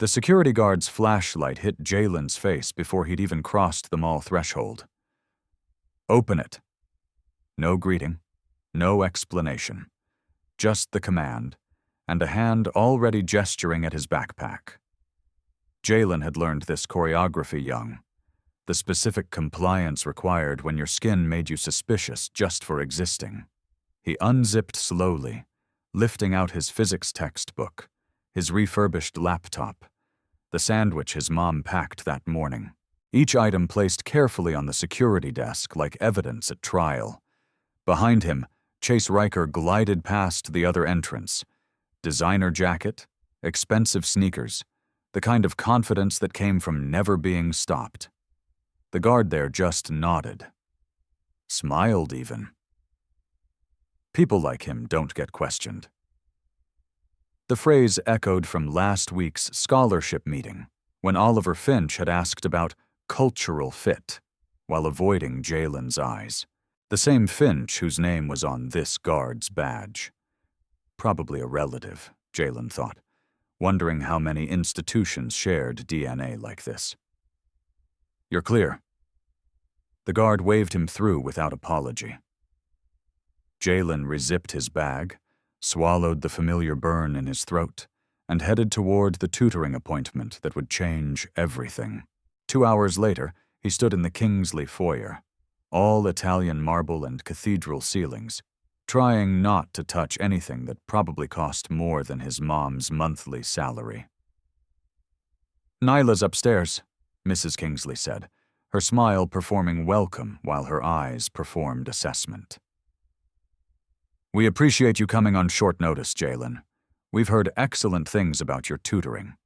The security guard's flashlight hit Jalen's face before he'd even crossed the mall threshold. "Open it." No greeting, no explanation. Just the command, and a hand already gesturing at his backpack. Jalen had learned this choreography young, the specific compliance required when your skin made you suspicious just for existing. He unzipped slowly, lifting out his physics textbook, his refurbished laptop, the sandwich his mom packed that morning. Each item placed carefully on the security desk like evidence at trial. Behind him, Chase Riker glided past the other entrance. Designer jacket, expensive sneakers, the kind of confidence that came from never being stopped. The guard there just nodded. Smiled even. People like him don't get questioned. The phrase echoed from last week's scholarship meeting, when Oliver Finch had asked about cultural fit, while avoiding Jalen's eyes. The same Finch whose name was on this guard's badge. Probably a relative, Jalen thought, wondering how many institutions shared DNA like this. "You're clear." The guard waved him through without apology. Jalen rezipped his bag, swallowed the familiar burn in his throat, and headed toward the tutoring appointment that would change everything. 2 hours later, he stood in the Kingsley foyer, all Italian marble and cathedral ceilings, trying not to touch anything that probably cost more than his mom's monthly salary. "Nyla's upstairs," Mrs. Kingsley said, her smile performing welcome while her eyes performed assessment. "We appreciate you coming on short notice, Jalen. We've heard excellent things about your tutoring."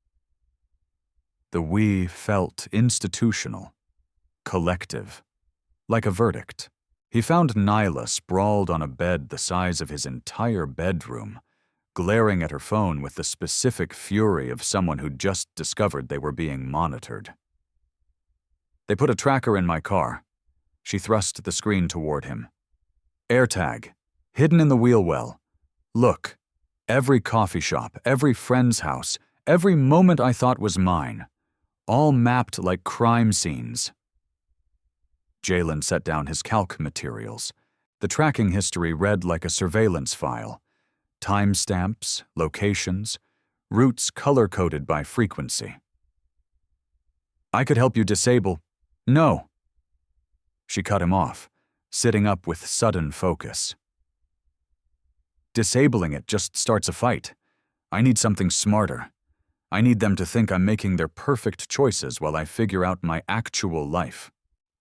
The "we" felt institutional, collective, like a verdict. He found Nyla sprawled on a bed the size of his entire bedroom, glaring at her phone with the specific fury of someone who'd just discovered they were being monitored. "They put a tracker in my car." She thrust the screen toward him. "AirTag, hidden in the wheel well. Look, every coffee shop, every friend's house, every moment I thought was mine, all mapped like crime scenes." Jalen set down his calc materials. The tracking history read like a surveillance file. Timestamps, locations, routes color-coded by frequency. "I could help you disable—" "No." She cut him off, sitting up with sudden focus. "Disabling it just starts a fight. I need something smarter. I need them to think I'm making their perfect choices while I figure out my actual life."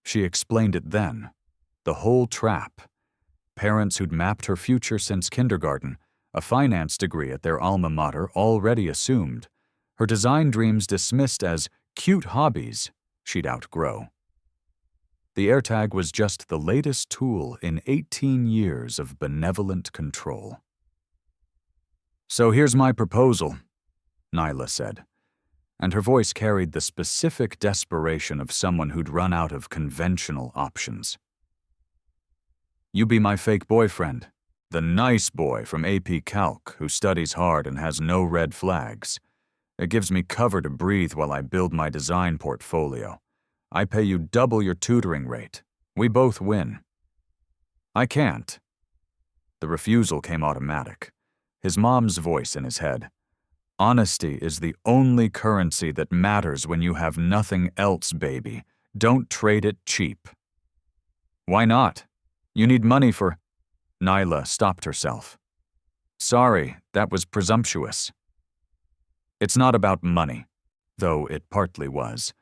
She explained it then. The whole trap. Parents who'd mapped her future since kindergarten, a finance degree at their alma mater already assumed, her design dreams dismissed as cute hobbies she'd outgrow. The AirTag was just the latest tool in 18 years of benevolent control. "So here's my proposal," Nyla said, and her voice carried the specific desperation of someone who'd run out of conventional options. "You be my fake boyfriend, the nice boy from AP Calc who studies hard and has no red flags. It gives me cover to breathe while I build my design portfolio. I pay you double your tutoring rate. We both win." "I can't." The refusal came automatic, his mom's voice in his head. "Honesty is the only currency that matters when you have nothing else, baby. Don't trade it cheap." "Why not? You need money for—" Nyla stopped herself. "Sorry, that was presumptuous." "It's not about money," though it partly was.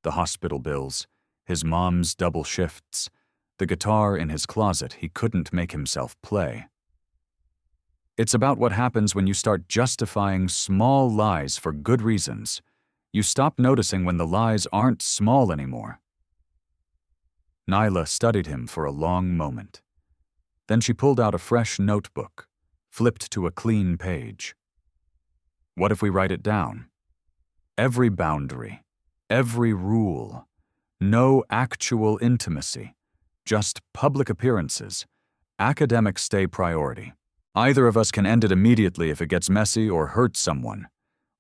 The hospital bills, his mom's double shifts, the guitar in his closet he couldn't make himself play. "It's about what happens when you start justifying small lies for good reasons. You stop noticing when the lies aren't small anymore." Nyla studied him for a long moment. Then she pulled out a fresh notebook, flipped to a clean page. "What if we write it down? Every boundary, every rule, no actual intimacy, just public appearances. Academics stay priority. Either of us can end it immediately if it gets messy or hurts someone.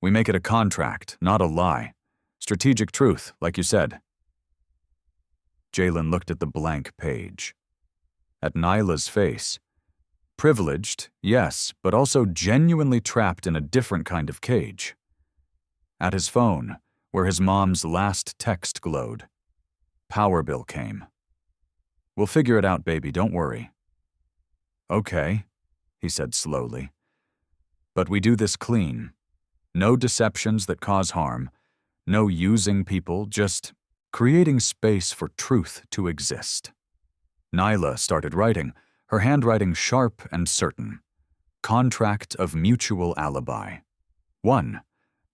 We make it a contract, not a lie. Strategic truth, like you said. Jalen looked at the blank page. At Nyla's face. Privileged, yes, but also genuinely trapped in a different kind of cage. At his phone, where his mom's last text glowed. Power bill came. We'll figure it out, baby, don't worry. Okay, he said slowly. But we do this clean. No deceptions that cause harm. No using people, just creating space for truth to exist. Nyla started writing, her handwriting sharp and certain. Contract of mutual alibi. 1.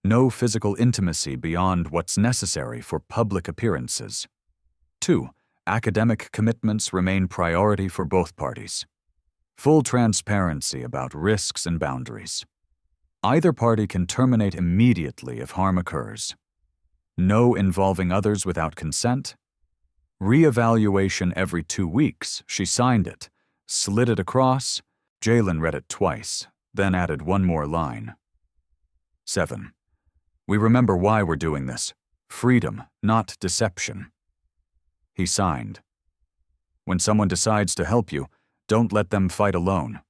No physical intimacy beyond what's necessary for public appearances. 2. Academic commitments remain priority for both parties. Full transparency about risks and boundaries. Either party can terminate immediately if harm occurs. No involving others without consent. Reevaluation every 2 weeks. She signed it, slid it across. Jalen read it twice, then added one more line. 7. We remember why we're doing this. Freedom, not deception. He signed. When someone decides to help you, don't let them fight alone.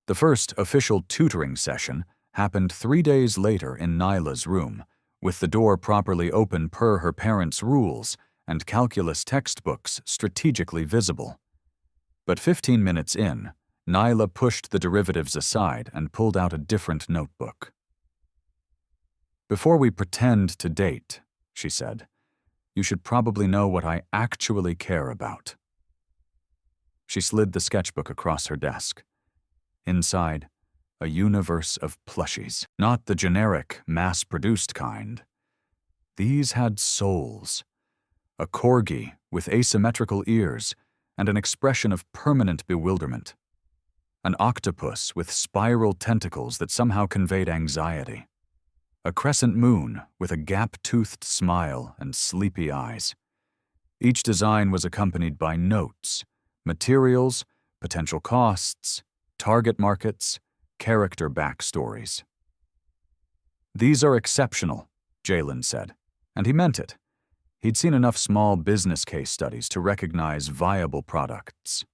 The first official tutoring session happened 3 days later in Nyla's room, with the door properly open per her parents' rules and calculus textbooks strategically visible. But 15 minutes in, Nyla pushed the derivatives aside and pulled out a different notebook. Before we pretend to date, she said, you should probably know what I actually care about. She slid the sketchbook across her desk. Inside, a universe of plushies, not the generic, mass-produced kind. These had souls. A corgi with asymmetrical ears and an expression of permanent bewilderment. An octopus with spiral tentacles that somehow conveyed anxiety. A crescent moon with a gap-toothed smile and sleepy eyes. Each design was accompanied by notes, materials, potential costs, target markets, character backstories. These are exceptional, Jalen said, and he meant it. He'd seen enough small business case studies to recognize viable products.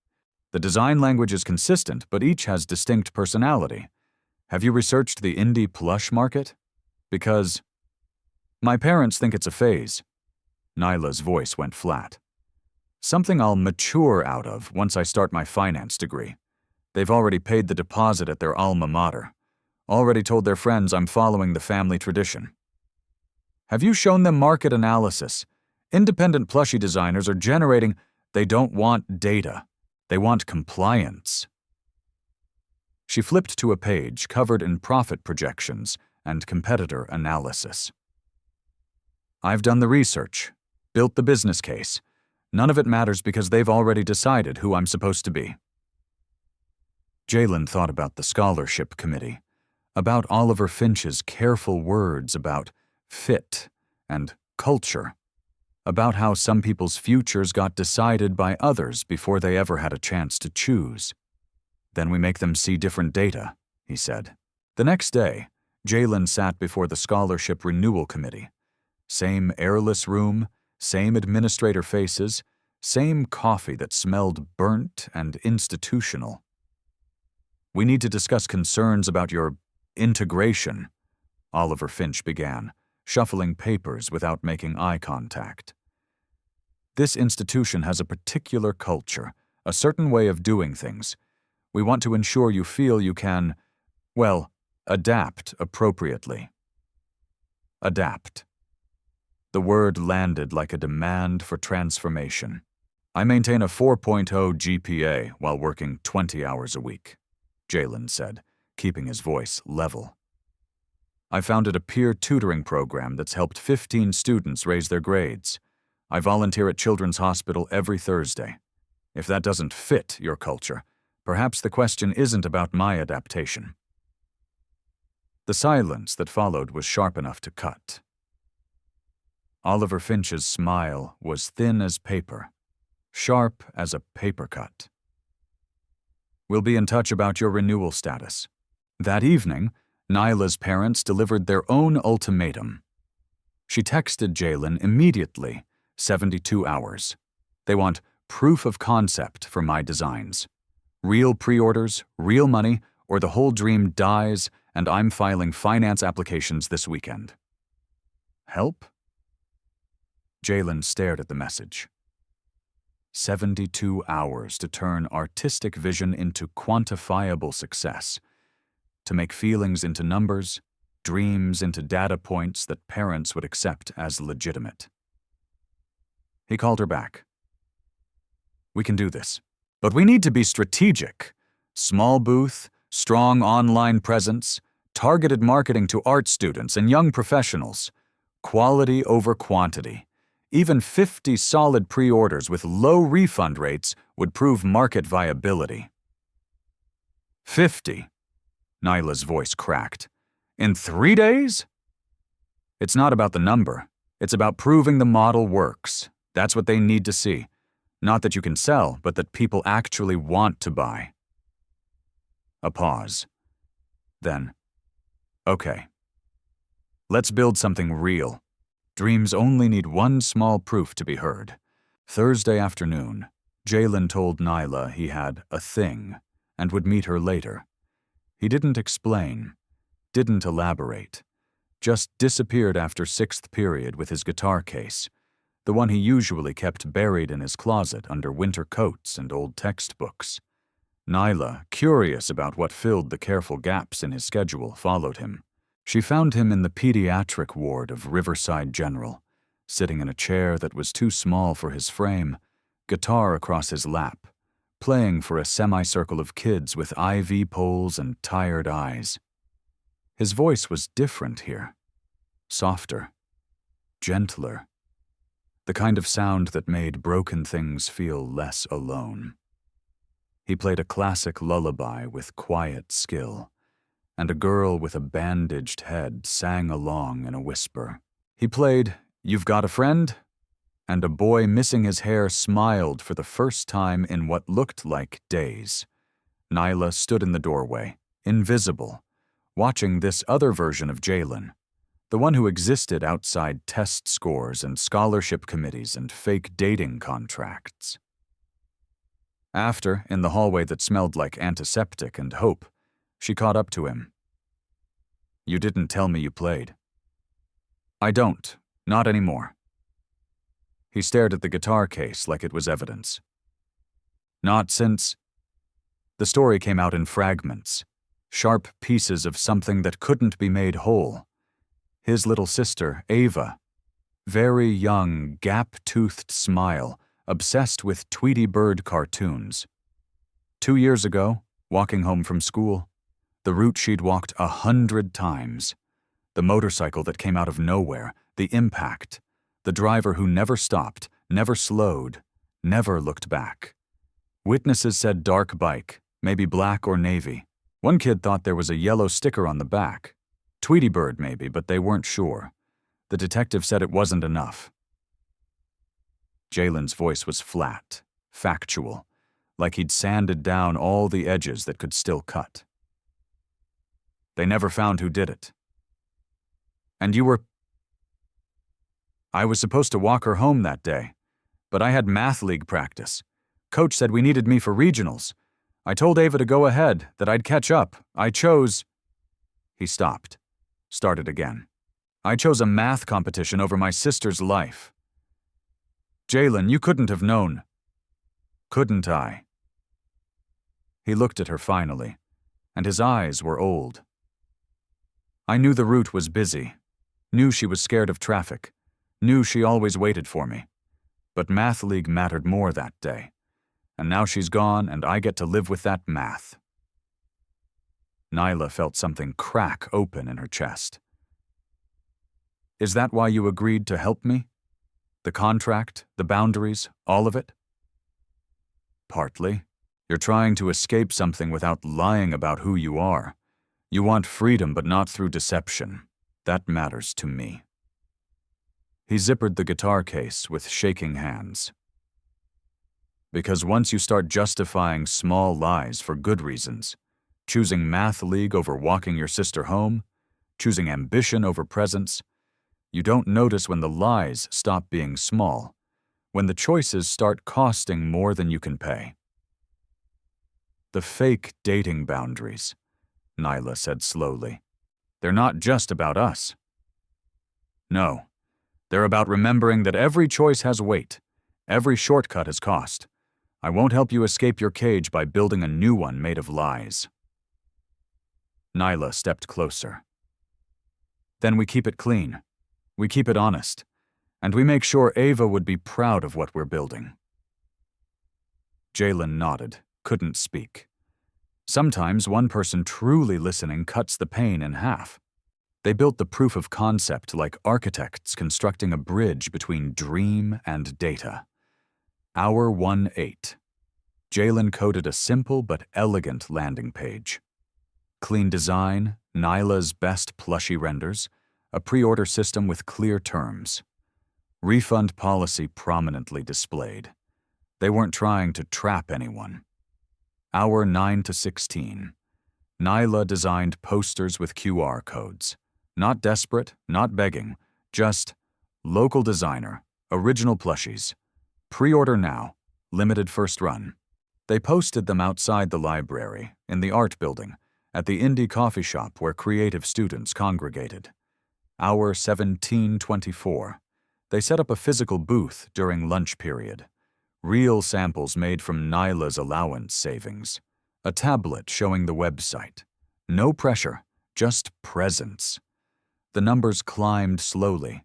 The design language is consistent, but each has distinct personality. Have you researched the indie plush market? Because my parents think it's a phase. Nyla's voice went flat. Something I'll mature out of once I start my finance degree. They've already paid the deposit at their alma mater. Already told their friends I'm following the family tradition. Have you shown them market analysis? Independent plushie designers are generating. They don't want data. They want compliance. She flipped to a page covered in profit projections and competitor analysis. I've done the research, built the business case. None of it matters because they've already decided who I'm supposed to be. Jalen thought about the scholarship committee, about Oliver Finch's careful words about fit and culture, about how some people's futures got decided by others before they ever had a chance to choose. Then we make them see different data, he said. The next day, Jalen sat before the scholarship renewal committee. Same airless room, same administrator faces, same coffee that smelled burnt and institutional. We need to discuss concerns about your integration, Oliver Finch began, shuffling papers without making eye contact. This institution has a particular culture, a certain way of doing things. We want to ensure you feel you can, well, adapt appropriately. Adapt. The word landed like a demand for transformation. I maintain a 4.0 GPA while working 20 hours a week, Jalen said, keeping his voice level. I founded a peer tutoring program that's helped 15 students raise their grades. I volunteer at Children's Hospital every Thursday. If that doesn't fit your culture, perhaps the question isn't about my adaptation. The silence that followed was sharp enough to cut. Oliver Finch's smile was thin as paper, sharp as a paper cut. We'll be in touch about your renewal status. That evening, Nyla's parents delivered their own ultimatum. She texted Jalen immediately, 72 hours. They want proof of concept for my designs. Real pre-orders, real money, or the whole dream dies and I'm filing finance applications this weekend. Help? Jalen stared at the message. 72 hours to turn artistic vision into quantifiable success, to make feelings into numbers, dreams into data points that parents would accept as legitimate. He called her back. We can do this, but we need to be strategic. Small booth, strong online presence, targeted marketing to art students and young professionals, quality over quantity. Even 50 solid pre-orders with low refund rates would prove market viability. 50? Nyla's voice cracked. In 3 days? It's not about the number. It's about proving the model works. That's what they need to see. Not that you can sell, but that people actually want to buy. A pause. Then, okay. Let's build something real. Dreams only need one small proof to be heard. Thursday afternoon, Jalen told Nyla he had a thing and would meet her later. He didn't explain, didn't elaborate, just disappeared after sixth period with his guitar case, the one he usually kept buried in his closet under winter coats and old textbooks. Nyla, curious about what filled the careful gaps in his schedule, followed him. She found him in the pediatric ward of Riverside General, sitting in a chair that was too small for his frame, guitar across his lap, playing for a semicircle of kids with IV poles and tired eyes. His voice was different here, softer, gentler, the kind of sound that made broken things feel less alone. He played a classic lullaby with quiet skill, and a girl with a bandaged head sang along in a whisper. He played You've Got a Friend, and a boy missing his hair smiled for the first time in what looked like days. Nyla stood in the doorway, invisible, watching this other version of Jalen, the one who existed outside test scores and scholarship committees and fake dating contracts. After, in the hallway that smelled like antiseptic and hope, she caught up to him. You didn't tell me you played. I don't, not anymore. He stared at the guitar case like it was evidence. Not since. The story came out in fragments, sharp pieces of something that couldn't be made whole. His little sister, Ava, very young, gap-toothed smile, obsessed with Tweety Bird cartoons. 2 years ago, walking home from school, the route she'd walked 100 times, the motorcycle that came out of nowhere, the impact, the driver who never stopped, never slowed, never looked back. Witnesses said dark bike, maybe black or navy. One kid thought there was a yellow sticker on the back. Tweety Bird maybe, but they weren't sure. The detective said it wasn't enough. Jalen's voice was flat, factual, like he'd sanded down all the edges that could still cut. They never found who did it. And you were... I was supposed to walk her home that day, but I had math league practice. Coach said we needed me for regionals. I told Ava to go ahead, that I'd catch up. I chose... He stopped, started again. I chose a math competition over my sister's life. Jalen, you couldn't have known. Couldn't I? He looked at her finally, and his eyes were old. I knew the route was busy, knew she was scared of traffic, knew she always waited for me. But math league mattered more that day, and now she's gone and I get to live with that math. Nyla felt something crack open in her chest. Is that why you agreed to help me? The contract, the boundaries, all of it? Partly. You're trying to escape something without lying about who you are. You want freedom, but not through deception. That matters to me. He zippered the guitar case with shaking hands. Because once you start justifying small lies for good reasons, choosing math league over walking your sister home, choosing ambition over presence. You don't notice when the lies stop being small, when the choices start costing more than you can pay. The fake dating boundaries, Nyla said slowly. They're not just about us. No, they're about remembering that every choice has weight, every shortcut has cost. I won't help you escape your cage by building a new one made of lies. Nyla stepped closer. Then we keep it clean. We keep it honest. And we make sure Ava would be proud of what we're building. Jalen nodded, couldn't speak. Sometimes one person truly listening cuts the pain in half. They built the proof of concept like architects constructing a bridge between dream and data. Hour 1-8. Jalen coded a simple but elegant landing page. Clean design, Nyla's best plushie renders, a pre-order system with clear terms. Refund policy prominently displayed. They weren't trying to trap anyone. Hour 9-16. Nyla designed posters with QR codes. Not desperate, not begging, just local designer, original plushies. Pre-order now, limited first run. They posted them outside the library, in the art building, at the indie coffee shop where creative students congregated. Hour 17:24. They set up a physical booth during lunch period. Real samples made from Nyla's allowance savings. A tablet showing the website. No pressure, just presence. The numbers climbed slowly,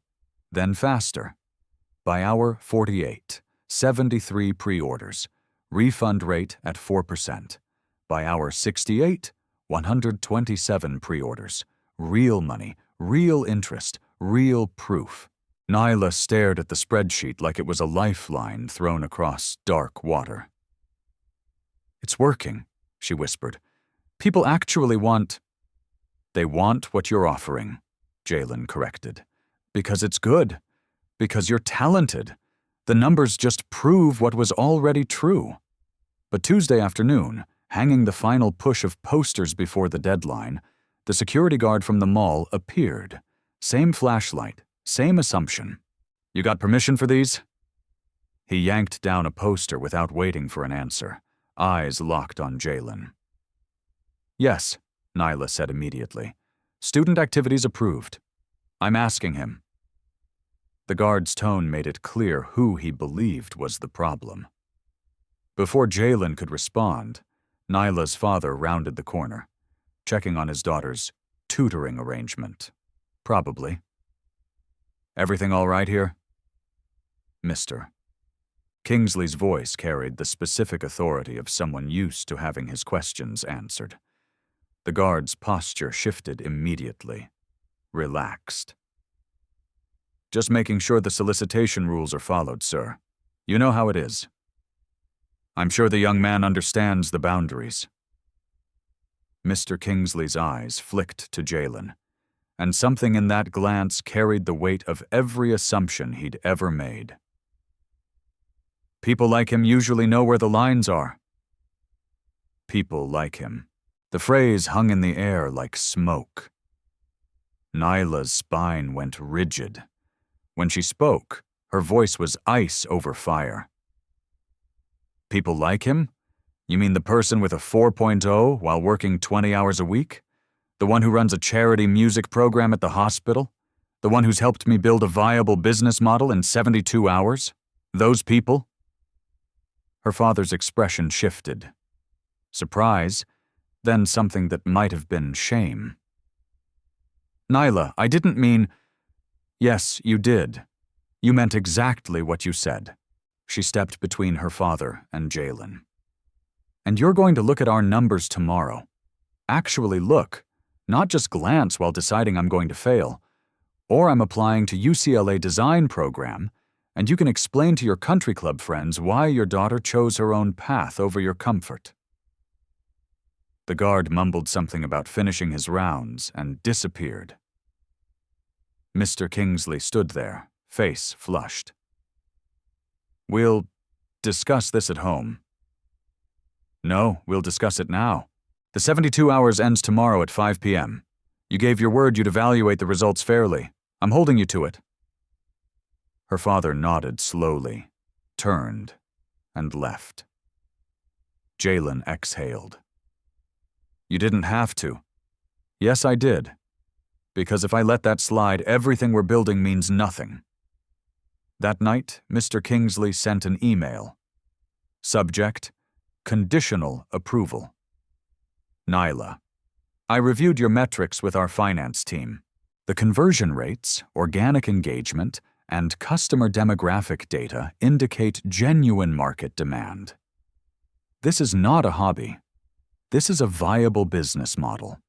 then faster. By hour 48, 73 pre-orders. Refund rate at 4%. By hour 68, 127 pre-orders. Real money, real interest, real proof. Nyla stared at the spreadsheet like it was a lifeline thrown across dark water. "It's working," she whispered. "People actually want—" "They want what you're offering," Jalen corrected. "Because it's good. Because you're talented. The numbers just prove what was already true." But Tuesday afternoon, hanging the final push of posters before the deadline, the security guard from the mall appeared. Same flashlight, same assumption. "You got permission for these?" He yanked down a poster without waiting for an answer, eyes locked on Jalen. "Yes," Nyla said immediately. "Student activities approved. I'm asking him." The guard's tone made it clear who he believed was the problem. Before Jalen could respond, Nyla's father rounded the corner, checking on his daughter's tutoring arrangement. "Probably." "Everything all right here?" "Mister." Kingsley's voice carried the specific authority of someone used to having his questions answered. The guard's posture shifted immediately, relaxed. "Just making sure the solicitation rules are followed, sir. You know how it is." "I'm sure the young man understands the boundaries." Mr. Kingsley's eyes flicked to Jalen, and something in that glance carried the weight of every assumption he'd ever made. "People like him usually know where the lines are." People like him. The phrase hung in the air like smoke. Nyla's spine went rigid. When she spoke, her voice was ice over fire. "People like him? You mean the person with a 4.0 while working 20 hours a week? The one who runs a charity music program at the hospital? The one who's helped me build a viable business model in 72 hours? Those people?" Her father's expression shifted. Surprise, then something that might have been shame. "Nyla, I didn't mean—" "Yes, you did. You meant exactly what you said." She stepped between her father and Jalen. "And you're going to look at our numbers tomorrow. Actually look, not just glance while deciding I'm going to fail. Or I'm applying to UCLA design program, and you can explain to your country club friends why your daughter chose her own path over your comfort." The guard mumbled something about finishing his rounds and disappeared. Mr. Kingsley stood there, face flushed. "We'll discuss this at home." "No, we'll discuss it now. The 72 hours ends tomorrow at 5 p.m. You gave your word you'd evaluate the results fairly. I'm holding you to it. Her father nodded slowly, turned, and left. Jalen exhaled. You didn't have to. Yes, I did. Because if I let that slide, everything we're building means nothing. That night, Mr. Kingsley sent an email. Subject: conditional approval. Nyla, I reviewed your metrics with our finance team. The conversion rates, organic engagement, and customer demographic data indicate genuine market demand. This is not a hobby. This is a viable business model.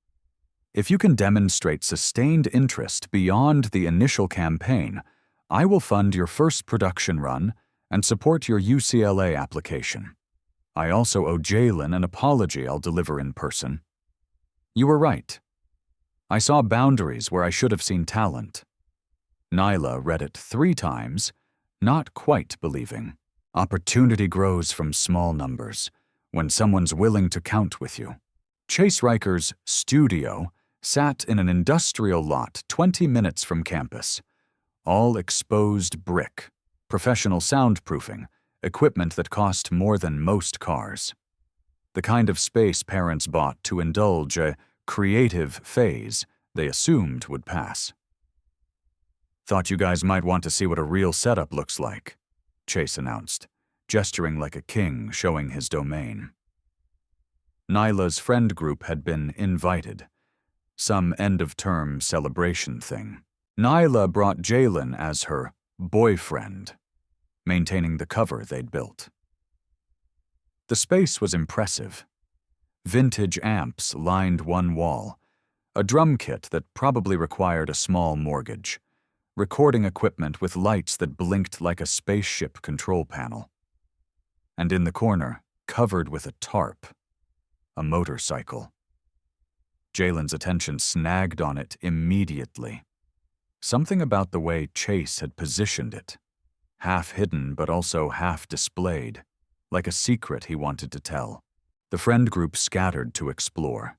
If you can demonstrate sustained interest beyond the initial campaign, I will fund your first production run and support your UCLA application. I also owe Jalen an apology I'll deliver in person. You were right. I saw boundaries where I should have seen talent. Nyla read it 3 times, not quite believing. Opportunity grows from small numbers, when someone's willing to count with you. Chase Riker's studio sat in an industrial lot 20 minutes from campus. All exposed brick, professional soundproofing, equipment that cost more than most cars. The kind of space parents bought to indulge a creative phase they assumed would pass. Thought you guys might want to see what a real setup looks like, Chase announced, gesturing like a king showing his domain. Nyla's friend group had been invited. Some end-of-term celebration thing. Nyla brought Jalen as her boyfriend, maintaining the cover they'd built. The space was impressive. Vintage amps lined one wall, a drum kit that probably required a small mortgage, recording equipment with lights that blinked like a spaceship control panel. And in the corner, covered with a tarp, a motorcycle. Jalen's attention snagged on it immediately. Something about the way Chase had positioned it, half hidden but also half displayed, like a secret he wanted to tell. The friend group scattered to explore.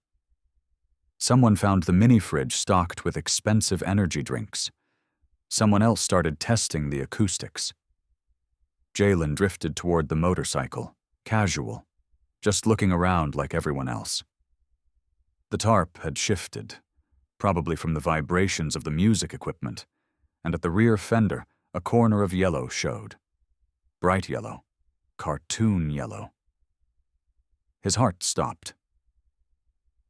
Someone found the mini-fridge stocked with expensive energy drinks. Someone else started testing the acoustics. Jalen drifted toward the motorcycle, casual, just looking around like everyone else. The tarp had shifted, probably from the vibrations of the music equipment, and at the rear fender, a corner of yellow showed. Bright yellow, cartoon yellow. His heart stopped.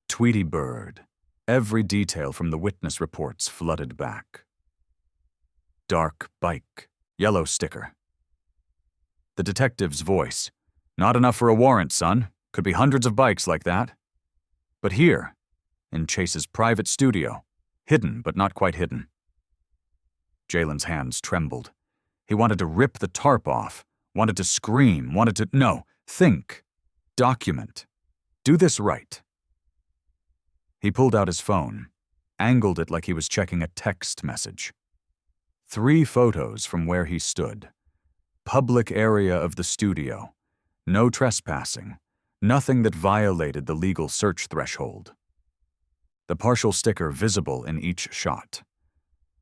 Tweety bird, every detail from the witness reports flooded back. Dark bike, yellow sticker. The detective's voice. Not enough for a warrant, son. Could be hundreds of bikes like that. But here, in Chase's private studio, hidden but not quite hidden. Jalen's hands trembled. He wanted to rip the tarp off, wanted to scream, think, document, do this right. He pulled out his phone, angled it like he was checking a text message. 3 photos from where he stood. Public area of the studio. No trespassing. Nothing that violated the legal search threshold. The partial sticker visible in each shot.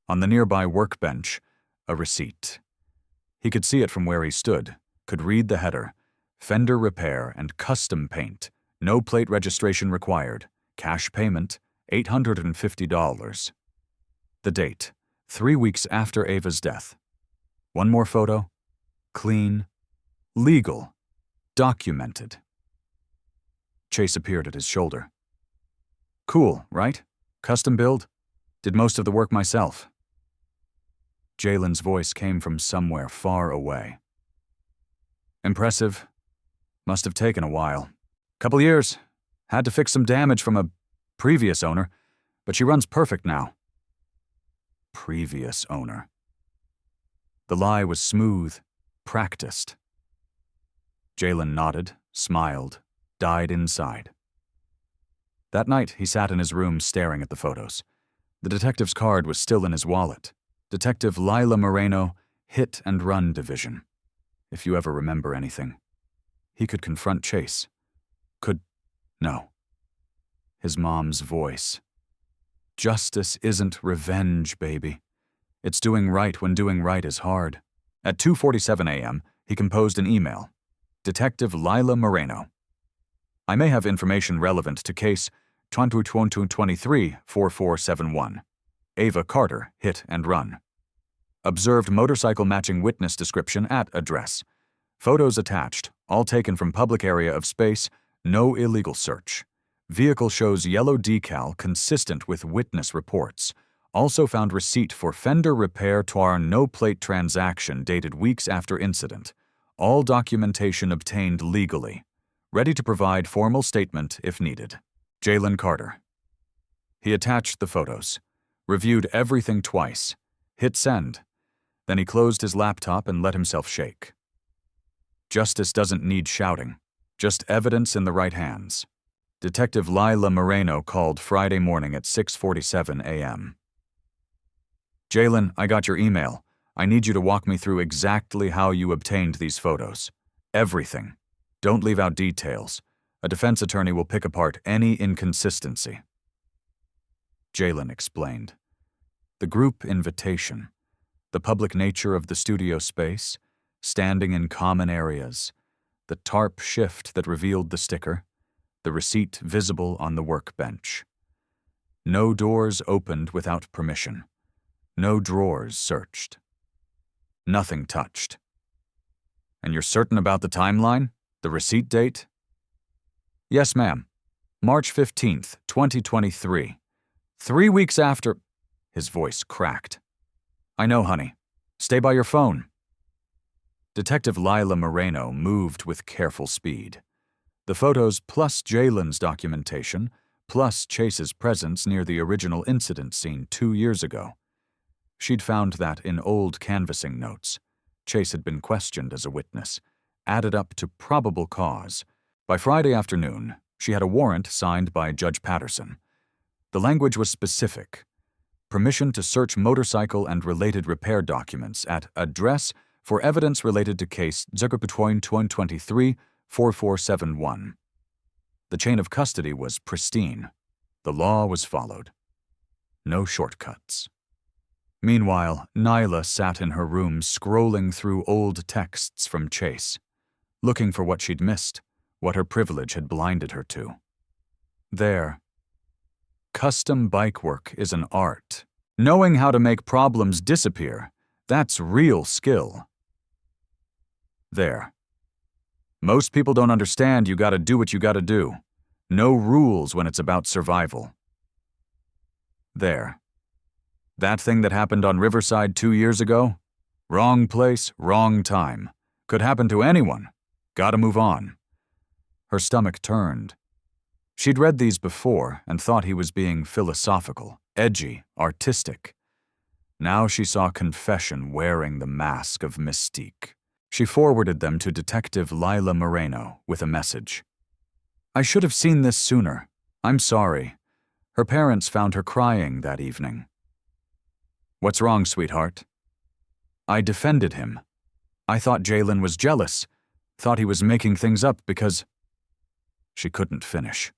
On the nearby workbench, a receipt. He could see it from where he stood, could read the header. Fender repair and custom paint. No plate registration required. Cash payment, $850. The date, 3 weeks after Ava's death. One more photo. Clean. Legal. Documented. Chase appeared at his shoulder. Cool, right? Custom build? Did most of the work myself. Jalen's voice came from somewhere far away. Impressive. Must have taken a while. Couple years. Had to fix some damage from a previous owner, but she runs perfect now. Previous owner. The lie was smooth, practiced. Jalen nodded, smiled, died inside. That night, he sat in his room staring at the photos. The detective's card was still in his wallet. Detective Lila Moreno, Hit and Run Division. If you ever remember anything. He could confront Chase. No. his mom's voice. Justice isn't revenge, baby. It's doing right when doing right is hard. At 2:47 a.m., he composed an email. Detective Lila Moreno. I may have information relevant to case 2023-4471. Ava Carter, hit and run. Observed motorcycle matching witness description at address. Photos attached, all taken from public area of space, no illegal search. Vehicle shows yellow decal consistent with witness reports. Also found receipt for fender repair tar no plate transaction dated weeks after incident. All documentation obtained legally. Ready to provide formal statement if needed. Jalen Carter. He attached the photos, reviewed everything twice, hit send. Then he closed his laptop and let himself shake. Justice doesn't need shouting, just evidence in the right hands. Detective Lila Moreno called Friday morning at 6:47 a.m. Jalen, I got your email. I need you to walk me through exactly how you obtained these photos. Everything. Don't leave out details. A defense attorney will pick apart any inconsistency. Jalen explained. The group invitation, the public nature of the studio space, standing in common areas, the tarp shift that revealed the sticker, the receipt visible on the workbench. No doors opened without permission. No drawers searched. Nothing touched. And you're certain about the timeline? The receipt date? Yes, ma'am. March 15th, 2023. 3 weeks after... His voice cracked. I know, honey. Stay by your phone. Detective Lila Moreno moved with careful speed. The photos plus Jalen's documentation, plus Chase's presence near the original incident scene 2 years ago. She'd found that in old canvassing notes. Chase had been questioned as a witness, added up to probable cause. By Friday afternoon, she had a warrant signed by Judge Patterson. The language was specific. Permission to search motorcycle and related repair documents at address for evidence related to case 2023-4471. The chain of custody was pristine. The law was followed. No shortcuts. Meanwhile, Nyla sat in her room scrolling through old texts from Chase, looking for what she'd missed, what her privilege had blinded her to. There. Custom bike work is an art. Knowing how to make problems disappear, that's real skill. There. Most people don't understand you gotta do what you gotta do. No rules when it's about survival. There. That thing that happened on Riverside 2 years ago? Wrong place, wrong time. Could happen to anyone. Gotta move on. Her stomach turned. She'd read these before and thought he was being philosophical, edgy, artistic. Now she saw confession wearing the mask of mystique. She forwarded them to Detective Lila Moreno with a message. I should have seen this sooner. I'm sorry. Her parents found her crying that evening. What's wrong, sweetheart? I defended him. I thought Jalen was jealous, thought he was making things up because... She couldn't finish.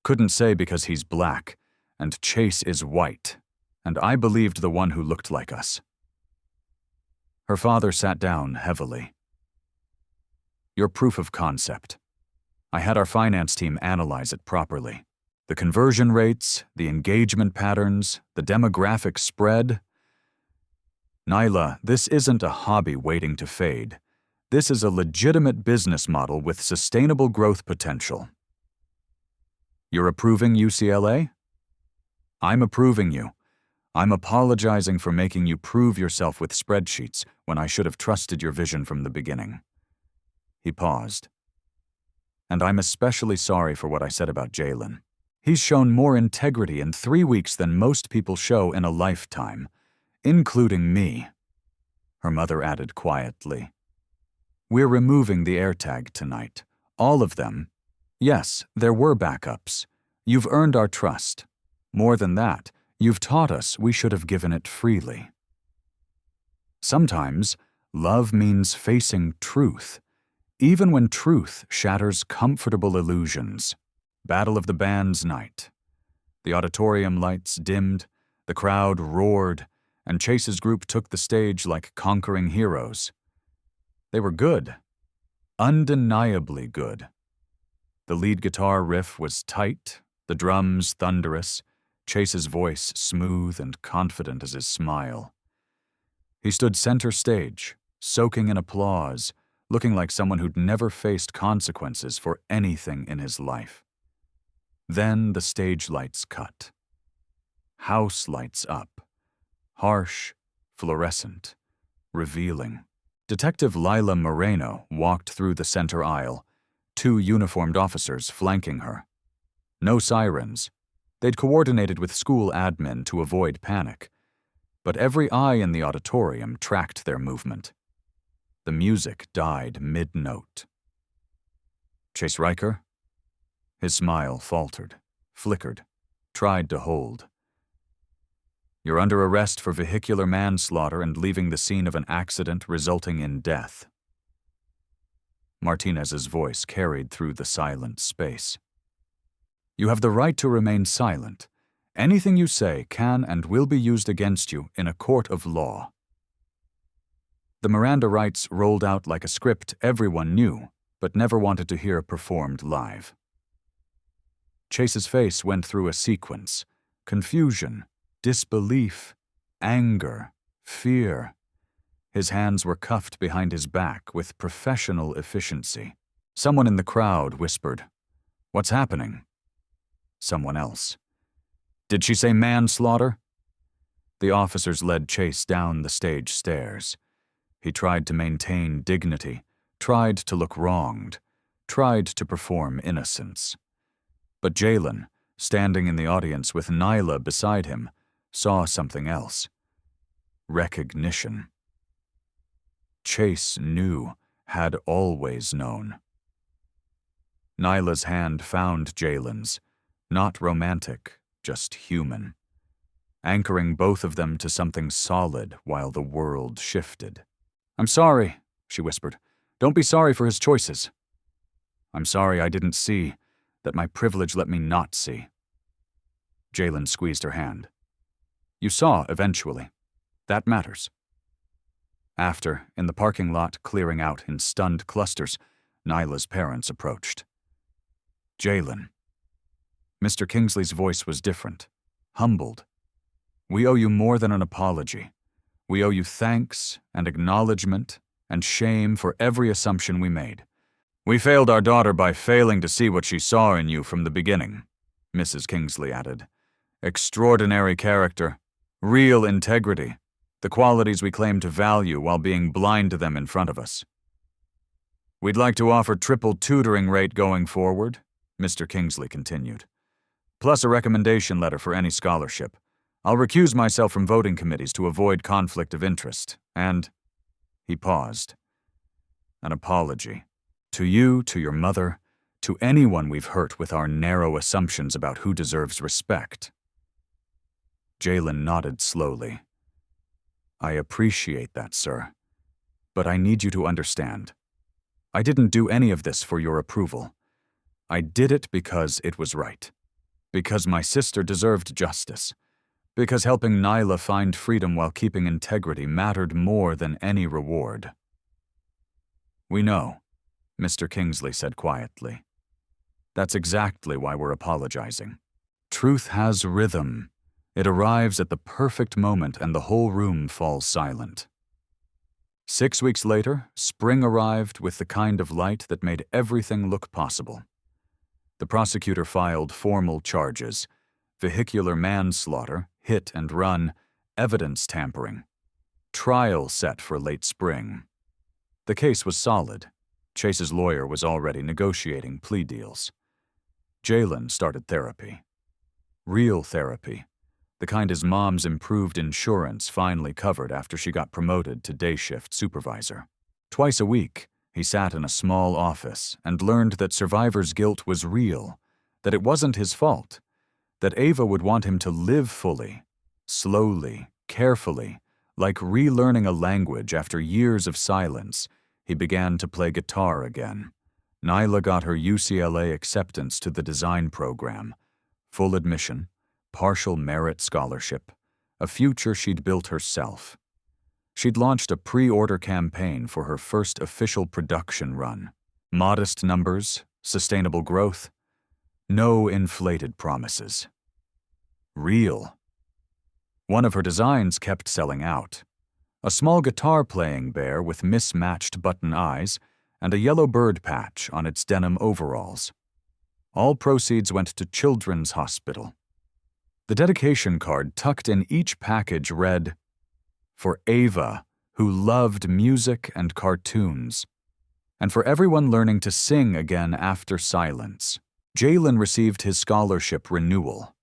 Couldn't say because he's black, and Chase is white, and I believed the one who looked like us. Her father sat down heavily. Your proof of concept. I had our finance team analyze it properly. The conversion rates, the engagement patterns, the demographic spread. Nyla, this isn't a hobby waiting to fade. This is a legitimate business model with sustainable growth potential. You're approving UCLA? I'm approving you. I'm apologizing for making you prove yourself with spreadsheets when I should have trusted your vision from the beginning. He paused. And I'm especially sorry for what I said about Jalen. He's shown more integrity in 3 weeks than most people show in a lifetime, including me, her mother added quietly. We're removing the AirTag tonight. All of them. Yes, there were backups. You've earned our trust. More than that, you've taught us we should have given it freely. Sometimes, love means facing truth, even when truth shatters comfortable illusions. Battle of the Bands night. The auditorium lights dimmed, the crowd roared, and Chase's group took the stage like conquering heroes. They were good. Undeniably good. The lead guitar riff was tight, the drums thunderous, Chase's voice smooth and confident as his smile. He stood center stage, soaking in applause, looking like someone who'd never faced consequences for anything in his life. Then the stage lights cut. House lights up. Harsh, fluorescent, revealing. Detective Lila Moreno walked through the center aisle, 2 uniformed officers flanking her. No sirens. They'd coordinated with school admin to avoid panic. But every eye in the auditorium tracked their movement. The music died mid-note. Chase Riker? His smile faltered, flickered, tried to hold. You're under arrest for vehicular manslaughter and leaving the scene of an accident resulting in death. Martinez's voice carried through the silent space. You have the right to remain silent. Anything you say can and will be used against you in a court of law. The Miranda rights rolled out like a script everyone knew, but never wanted to hear performed live. Chase's face went through a sequence: confusion, disbelief, anger, fear. His hands were cuffed behind his back with professional efficiency. Someone in the crowd whispered, "What's happening?" Someone else, "Did she say manslaughter?" The officers led Chase down the stage stairs. He tried to maintain dignity, tried to look wronged, tried to perform innocence. But Jalen, standing in the audience with Nyla beside him, saw something else. Recognition. Chase knew, had always known. Nyla's hand found Jalen's, not romantic, just human, anchoring both of them to something solid while the world shifted. "I'm sorry," she whispered. "Don't be sorry for his choices." "I'm sorry I didn't see, that my privilege let me not see." Jalen squeezed her hand. "You saw eventually. That matters." After, in the parking lot clearing out in stunned clusters, Nyla's parents approached. "Jalen." Mr. Kingsley's voice was different, humbled. "We owe you more than an apology. We owe you thanks and acknowledgement and shame for every assumption we made. We failed our daughter by failing to see what she saw in you from the beginning," Mrs. Kingsley added. "Extraordinary character, real integrity, the qualities we claim to value while being blind to them in front of us. We'd like to offer triple tutoring rate going forward," Mr. Kingsley continued, "plus a recommendation letter for any scholarship. I'll recuse myself from voting committees to avoid conflict of interest, and—" He paused. "An apology. To you, to your mother, to anyone we've hurt with our narrow assumptions about who deserves respect." Jalen nodded slowly. "I appreciate that, sir. But I need you to understand. I didn't do any of this for your approval. I did it because it was right. Because my sister deserved justice. Because helping Nyla find freedom while keeping integrity mattered more than any reward." "We know," Mr. Kingsley said quietly. "That's exactly why we're apologizing. Truth has rhythm. It arrives at the perfect moment and the whole room falls silent." 6 weeks later, spring arrived with the kind of light that made everything look possible. The prosecutor filed formal charges: vehicular manslaughter, hit and run, evidence tampering. Trial set for late spring. The case was solid. Chase's lawyer was already negotiating plea deals. Jalen started therapy. Real therapy. The kind his mom's improved insurance finally covered after she got promoted to day shift supervisor. Twice a week, he sat in a small office and learned that survivor's guilt was real, that it wasn't his fault, that Ava would want him to live fully, slowly, carefully, like relearning a language after years of silence. He began to play guitar again, Nyla got her UCLA acceptance to the design program, full admission, partial merit scholarship, a future she'd built herself. She'd launched a pre-order campaign for her first official production run. Modest numbers, sustainable growth, no inflated promises. Real. One of her designs kept selling out. A small guitar-playing bear with mismatched button eyes and a yellow bird patch on its denim overalls. All proceeds went to Children's Hospital. The dedication card tucked in each package read, "For Ava, who loved music and cartoons, and for everyone learning to sing again after silence." Jalen received his scholarship renewal,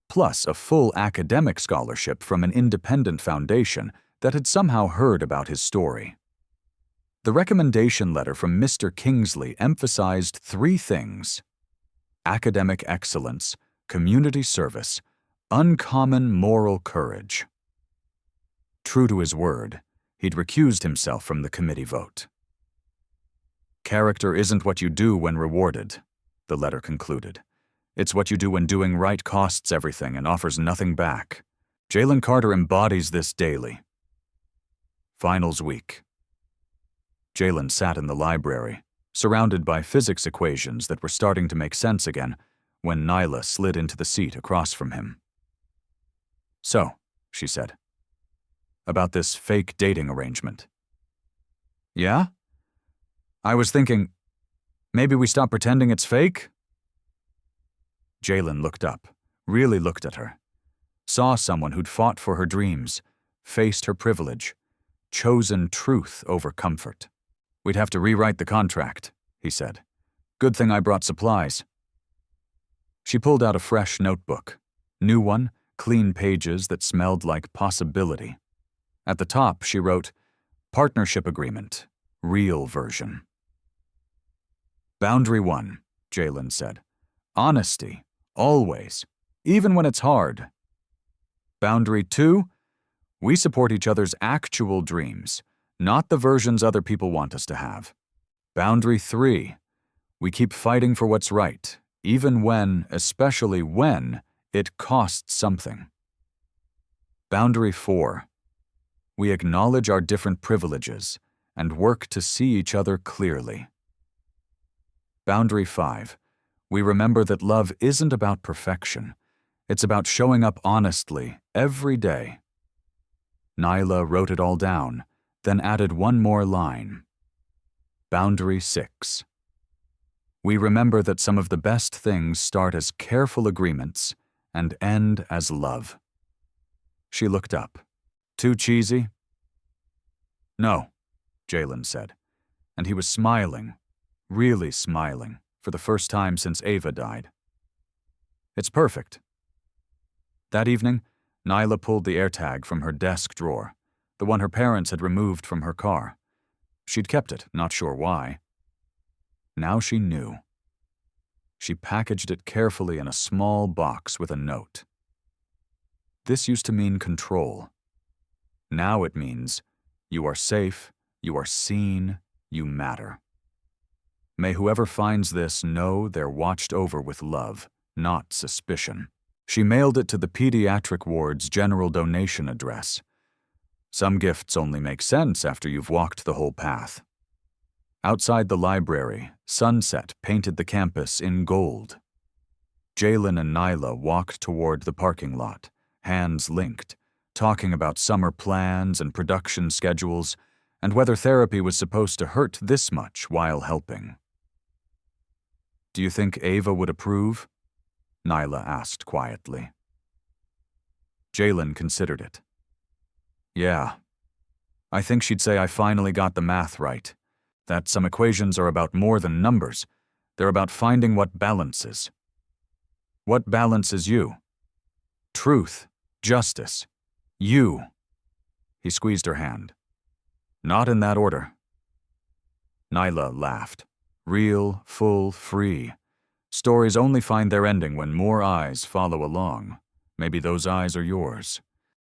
plus a full academic scholarship from an independent foundation that had somehow heard about his story. The recommendation letter from Mr. Kingsley emphasized 3 things: academic excellence, community service, uncommon moral courage. True to his word, he'd recused himself from the committee vote. "Character isn't what you do when rewarded," the letter concluded. "It's what you do when doing right costs everything and offers nothing back. Jalen Carter embodies this daily." Finals week. Jalen sat in the library, surrounded by physics equations that were starting to make sense again, when Nyla slid into the seat across from him. "So," she said, "about this fake dating arrangement." "Yeah? I was thinking, maybe we stop pretending it's fake?" Jalen looked up, really looked at her, saw someone who'd fought for her dreams, faced her privilege, chosen truth over comfort. "We'd have to rewrite the contract," he said. "Good thing I brought supplies." She pulled out a fresh notebook, new one, clean pages that smelled like possibility. At the top, she wrote, "Partnership agreement, real version." "Boundary 1, Jalen said. "Honesty, always, even when it's hard." "Boundary 2, we support each other's actual dreams, not the versions other people want us to have." "Boundary 3, we keep fighting for what's right, even when, especially when, it costs something." "Boundary 4, we acknowledge our different privileges and work to see each other clearly." "Boundary 5, we remember that love isn't about perfection. It's about showing up honestly every day." Nyla wrote it all down, then added one more line. "Boundary 6, we remember that some of the best things start as careful agreements and end as love." She looked up. "Too cheesy?" "No," Jalen said, and he was smiling, really smiling, for the first time since Ava died. "It's perfect." That evening, Nyla pulled the AirTag from her desk drawer, the one her parents had removed from her car. She'd kept it, not sure why. Now she knew. She packaged it carefully in a small box with a note. This used to mean control. Now it means, you are safe, you are seen, you matter. May whoever finds this know they're watched over with love, not suspicion. She mailed it to the pediatric ward's general donation address. Some gifts only make sense after you've walked the whole path. Outside the library, sunset painted the campus in gold. Jalen and Nyla walked toward the parking lot, hands linked, talking about summer plans and production schedules, and whether therapy was supposed to hurt this much while helping. "Do you think Ava would approve?" Nyla asked quietly. Jalen considered it. "Yeah. I think she'd say I finally got the math right, that some equations are about more than numbers. They're about finding what balances. What balances you? Truth, justice, you." He squeezed her hand. "Not in that order." Nyla laughed. Real, full, free. Stories only find their ending when more eyes follow along. Maybe those eyes are yours.